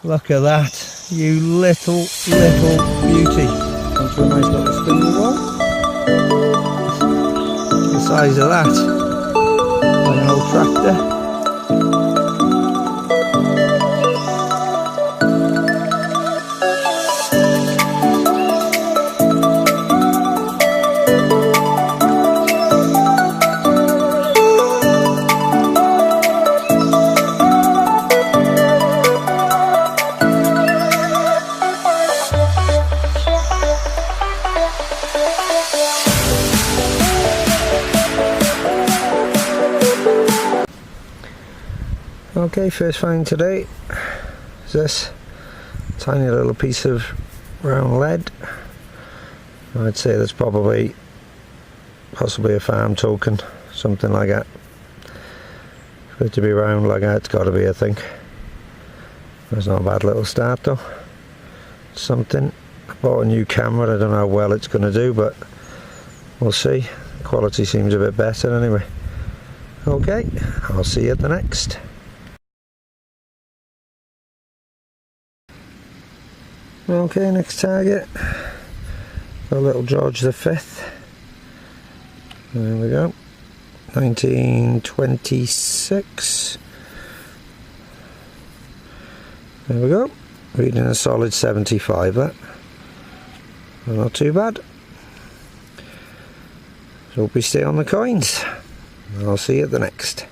Look at that, you little beauty. Onto a nice little spindle wall. The size of that, like an old tractor. Okay, first find today is this tiny little piece of round lead. I'd say that's possibly a farm token, something like that. For it to be round like that, it's got to be, I think. That's not a bad little start though. Something. I bought a new camera, I don't know how well it's going to do, but we'll see. The quality seems a bit better anyway. Okay, I'll see you at the next. Okay, next target, got a little George V. There we go, 1926. There we go, reading a solid 75 that. Not too bad. So hope we stay on the coins. I'll see you at the next.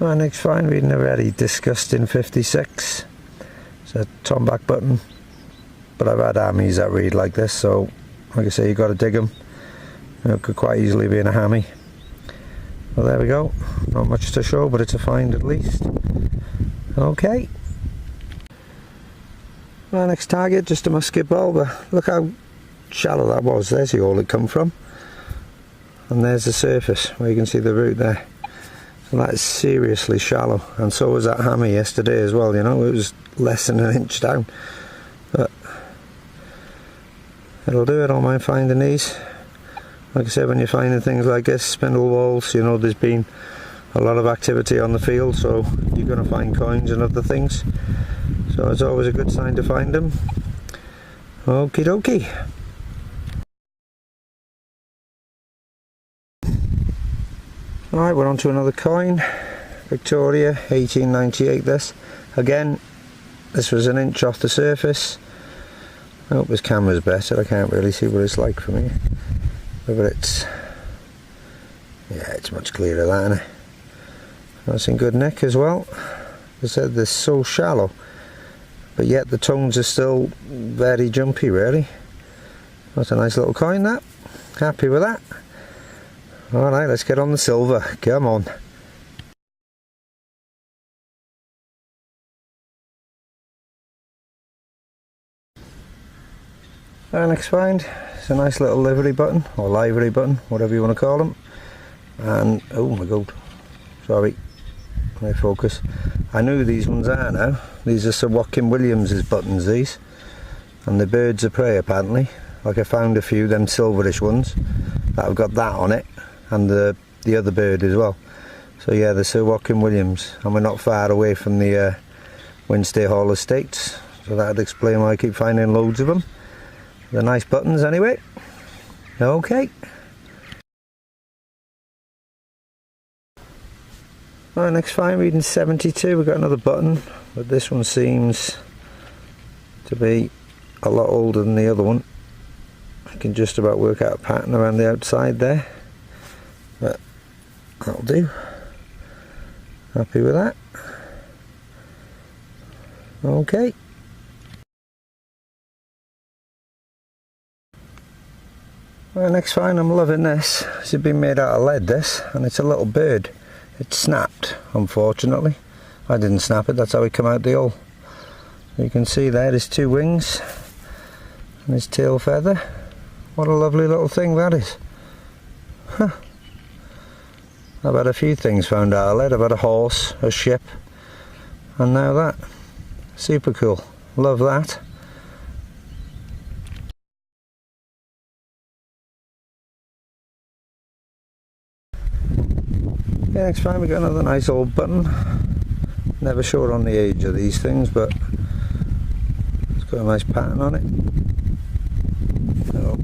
Our next find, reading a very disgusting 56. It's a tomback button, but I've had hammies that read like this, so like I say, you've got to dig them. It could quite easily be in a hammy. Well, there we go, not much to show, but it's a find at least. Okay, our next target, just a musket ball, but look how shallow that was. There's the hole it come from, and there's the surface where you can see the root there. So that is seriously shallow, and so was that hammy yesterday as well, you know, it was less than an inch down, but it'll do. I don't mind finding these. Like I said, when you're finding things like this, spindle walls, you know there's been a lot of activity on the field, so you're going to find coins and other things, so it's always a good sign to find them. Okie dokie. Alright, we're on to another coin. Victoria, 1898 this. Again, this was an inch off the surface. I hope this camera's better, I can't really see what it's like from here. But it's, yeah, it's much clearer than it. That's in good nick as well. As I said, they're so shallow, but yet the tones are still very jumpy really. That's a nice little coin that. Happy with that. Alright, let's get on the silver, come on. Our next find is a nice little livery button, or livery button, whatever you want to call them. And, oh my god, sorry, my focus. I know who these ones are now. These are Sir Watkin Williams's buttons, these. And the birds of prey apparently. Like I found a few, them silverish ones, that have got that on it. And the other bird as well. So yeah, the Sir Watkin Williams, and we're not far away from the Winstay Hall Estates, so that'd explain why I keep finding loads of them. They're nice buttons anyway. Okay. Right, next find, reading 72, we've got another button, but this one seems to be a lot older than the other one. I can just about work out a pattern around the outside there, but that'll do. Happy with that. Okay. Well, next find, I'm loving this. This has been made out of lead, this, and it's a little bird. It snapped, unfortunately. I didn't snap it, that's how it came out the hole. You can see there his two wings and his tail feather. What a lovely little thing that is. Huh. I've had a few things found out of lead. I've had a horse, a ship, and now that. Super cool. Love that. Yeah, next time we got another nice old button. Never sure on the age of these things, but it's got a nice pattern on it. So,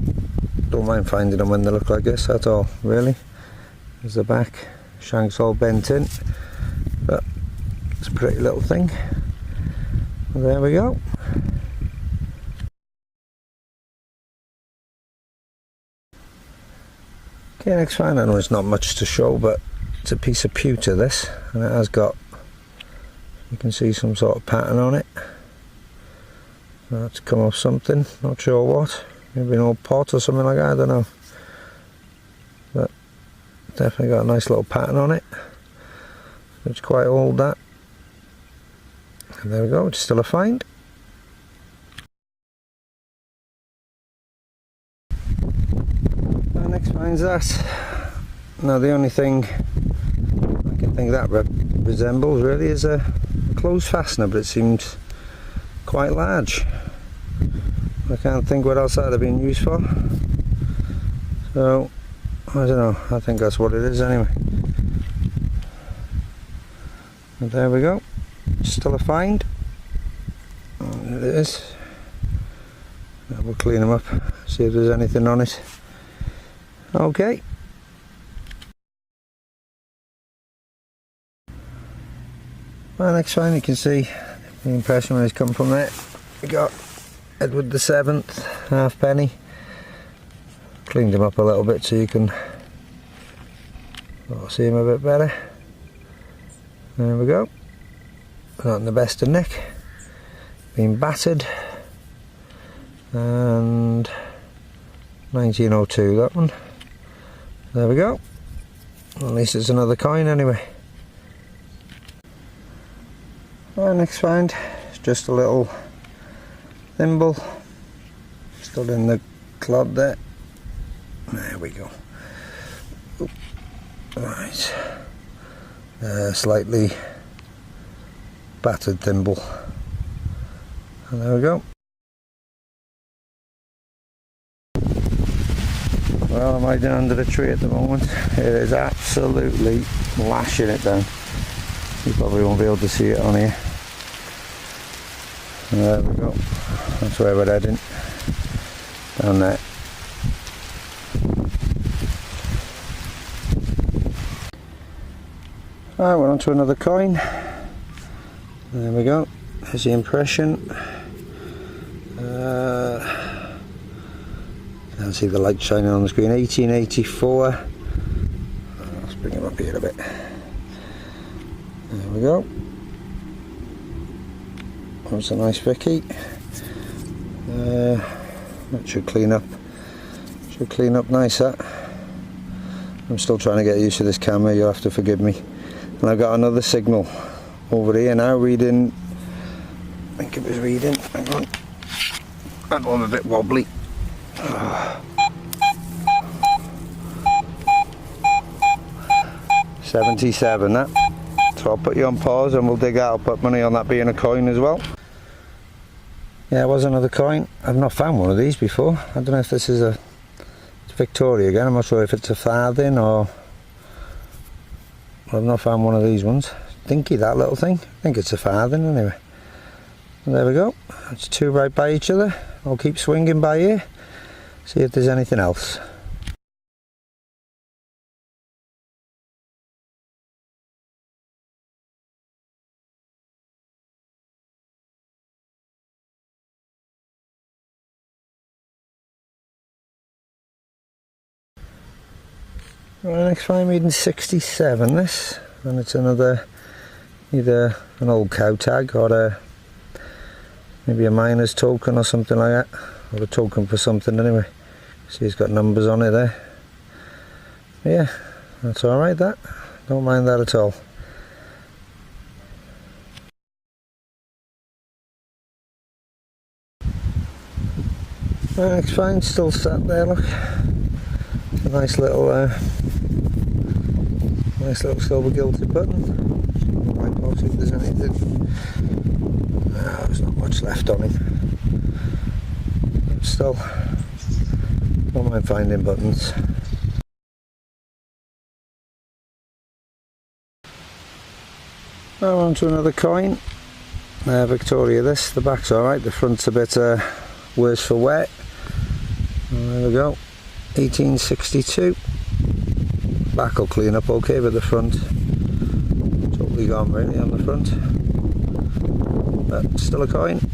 don't mind finding them when they look like this at all, really. There's the back, shank's all bent in, but it's a pretty little thing. And there we go. Okay, next find. I know it's not much to show, but it's a piece of pewter, this, and it has got, you can see some sort of pattern on it. That's come off something, not sure what, maybe an old pot or something like that, I don't know. But definitely got a nice little pattern on it. It's quite old, that. And there we go, it's still a find. Our next find's that. Now the only thing I can think that resembles really is a clothes fastener, but it seems quite large. I can't think what else that would have been used for. So I don't know, I think that's what it is anyway. And there we go, still a find. And it is. Now we'll clean them up, see if there's anything on it. Okay. Well, next find, you can see the impression when it's come from there. We got Edward the 7th halfpenny. Cleaned him up a little bit so you can see him a bit better. There we go. Not in the best of nick. Been battered. And 1902, that one. There we go. At least it's another coin anyway. Our next find is just a little thimble, still in the clod there. There we go. Oop. Right, slightly battered thimble, and there we go. Well, I'm hiding under the tree at the moment. It is absolutely lashing it down. You probably won't be able to see it on here. And there we go. That's where we're heading. Down there. Alright, we're on to another coin. There we go. There's the impression. Can't see the light shining on the screen. 1884. Let's bring him up here a bit. There we go. That's a nice Vicky. That should clean up. Should clean up nice, that. I'm still trying to get used to this camera, you'll have to forgive me. And I've got another signal over here now reading, I think it was reading, hang on. That one a bit wobbly. 77, that. So I'll put you on pause and we'll dig out. I'll put money on that being a coin as well. Yeah, it was another coin. I've not found one of these before. I don't know if this is a Victoria again. I'm not sure if it's a farthing or... I've not found one of these ones. Dinky, that little thing. I think it's a farthing anyway. And there we go. It's two right by each other. I'll keep swinging by here. See if there's anything else. Right, next find reading 67 this, and it's another, either an old cow tag or maybe a miner's token or something like that, or a token for something anyway. See, it's got numbers on it there. Yeah, that's alright, that. Don't mind that at all. Right, next find, still sat there, look. A nice little silver gilded button. Right, we'll see if there's anything. No, there's not much left on him. But still, don't mind finding buttons. Now on to another coin. Victoria this, the back's alright, the front's a bit worse for wear. There we go, 1862. Back will clean up okay, but the front totally gone really on the front. But still a coin, so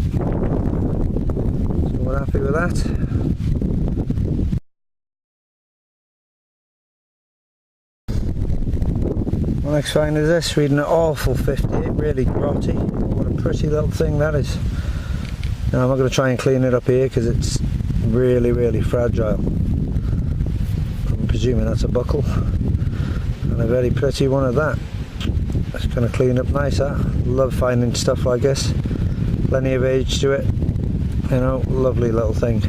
we're happy with that. The next find is this, reading an awful 58, really grotty. What a pretty little thing that is. Now I'm not going to try and clean it up here because it's really fragile. I'm presuming that's a buckle, and a very pretty one at that. It's going to clean up nice. Love finding stuff like this, plenty of age to it, you know, lovely little thing.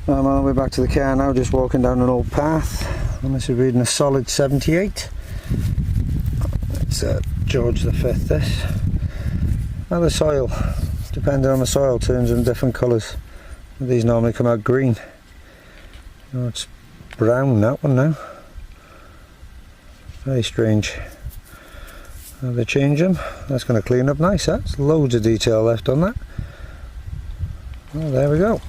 I'm on the way back to the car now, just walking down an old path, and this is reading a solid 78. It's George V this. Now the soil, depending on the soil, turns in different colours. These normally come out green. Oh, it's brown, that one now. Very strange. Now they change them. That's going to clean up nice. That's loads of detail left on that. Oh, there we go.